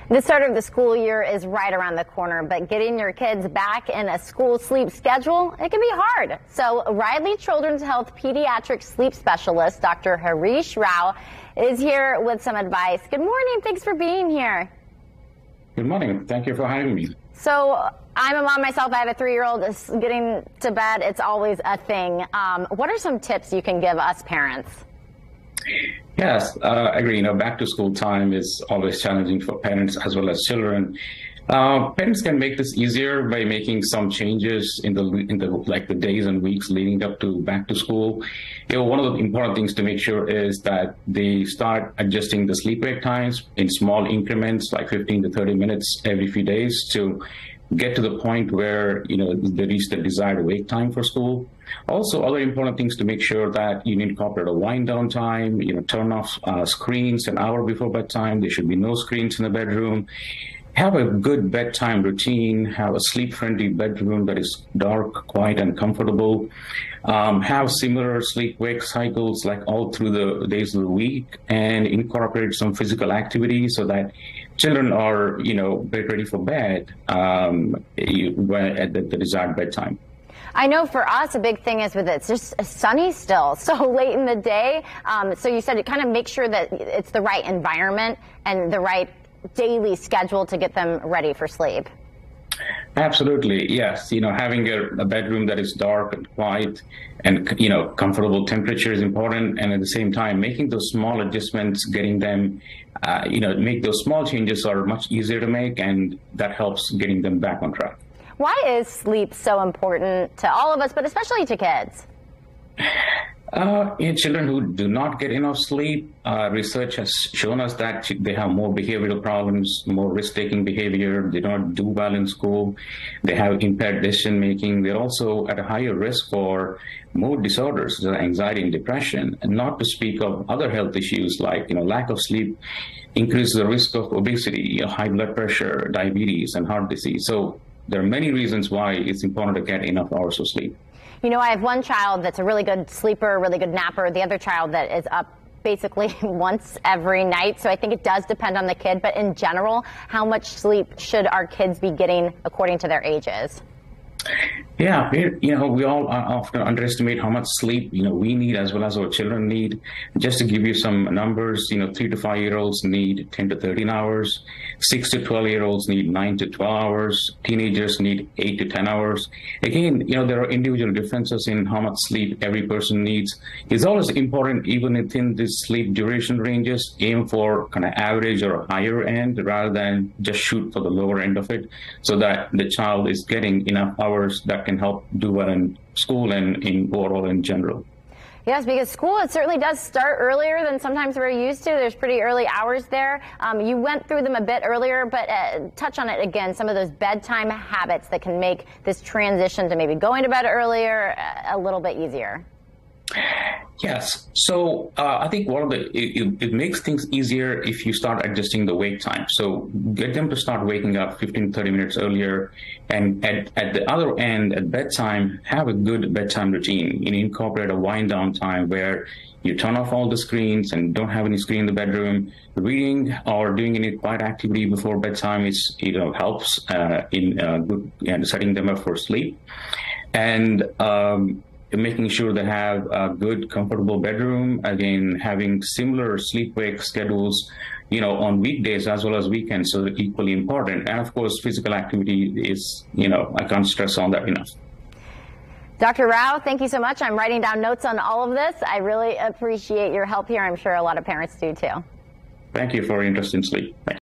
The start of the school year is right around the corner, but getting your kids back in a school sleep schedule, it can be hard. So Riley Children's Health pediatric sleep specialist, Dr. Harish Rao, is here with some advice. Good morning. Thanks for being here. Good morning. Thank you for having me. So I'm a mom myself. I have a 3-year-old. Getting to bed, it's always a thing. What are some tips you can give us parents? Yes, I agree. Back to school time is always challenging for parents as well as children. Parents can make this easier by making some changes in the days and weeks leading up to back to school. One of the important things to make sure is that they start adjusting the sleep wake times in small increments, like 15 to 30 minutes every few days, to get to the point where they reach the desired wake time for school. Also, other important things to make sure that you incorporate a wind down time, turn off screens an hour before bedtime. There should be no screens in the bedroom. Have a good bedtime routine. Have a sleep-friendly bedroom that is dark, quiet, and comfortable. Have similar sleep-wake cycles like all through the days of the week, and incorporate some physical activity so that children are, ready for bed at the desired bedtime. I know for us, a big thing is with it's just sunny still, so late in the day. So you said it kind of make sure that it's the right environment and the right daily schedule to get them ready for sleep. Absolutely, yes. Having a bedroom that is dark and quiet and, comfortable temperature is important. And at the same time, making those small adjustments, getting them, make those small changes are much easier to make, and that helps getting them back on track. Why is sleep so important to all of us, but especially to kids? In children who do not get enough sleep, research has shown us that they have more behavioral problems, more risk-taking behavior. They don't do well in school. They have impaired decision-making. They're also at a higher risk for mood disorders, anxiety and depression, and not to speak of other health issues like lack of sleep increases the risk of obesity, high blood pressure, diabetes, and heart disease. So there are many reasons why it's important to get enough hours of sleep. I have one child that's a really good sleeper, really good napper. The other child that is up basically once every night. So I think it does depend on the kid. But in general, how much sleep should our kids be getting according to their ages? Yeah, we all often underestimate how much sleep, we need as well as our children need. Just to give you some numbers, 3 to 5-year-olds need 10 to 13 hours. 6 to 12-year-olds need 9 to 12 hours. Teenagers need 8 to 10 hours. Again, there are individual differences in how much sleep every person needs. It's always important, even within these sleep duration ranges, aim for kind of average or higher end rather than just shoot for the lower end of it, so that the child is getting enough hours that can help do well in school and overall in general. Yes, because school, it certainly does start earlier than sometimes we're used to. There's pretty early hours there. You went through them a bit earlier, but touch on it again, some of those bedtime habits that can make this transition to maybe going to bed earlier a little bit easier. Yes. So I think it makes things easier if you start adjusting the wake time. So get them to start waking up 15, 30 minutes earlier. And at the other end, at bedtime, have a good bedtime routine. Incorporate a wind down time where you turn off all the screens and don't have any screen in the bedroom. Reading or doing any quiet activity before bedtime helps in setting them up for sleep. And making sure they have a good, comfortable bedroom. Again, having similar sleep-wake schedules, on weekdays as well as weekends, so they're equally important. And of course, physical activity is, I can't stress on that enough. Dr. Rao, thank you so much. I'm writing down notes on all of this. I really appreciate your help here. I'm sure a lot of parents do too. Thank you for your interest in sleep. Thank you.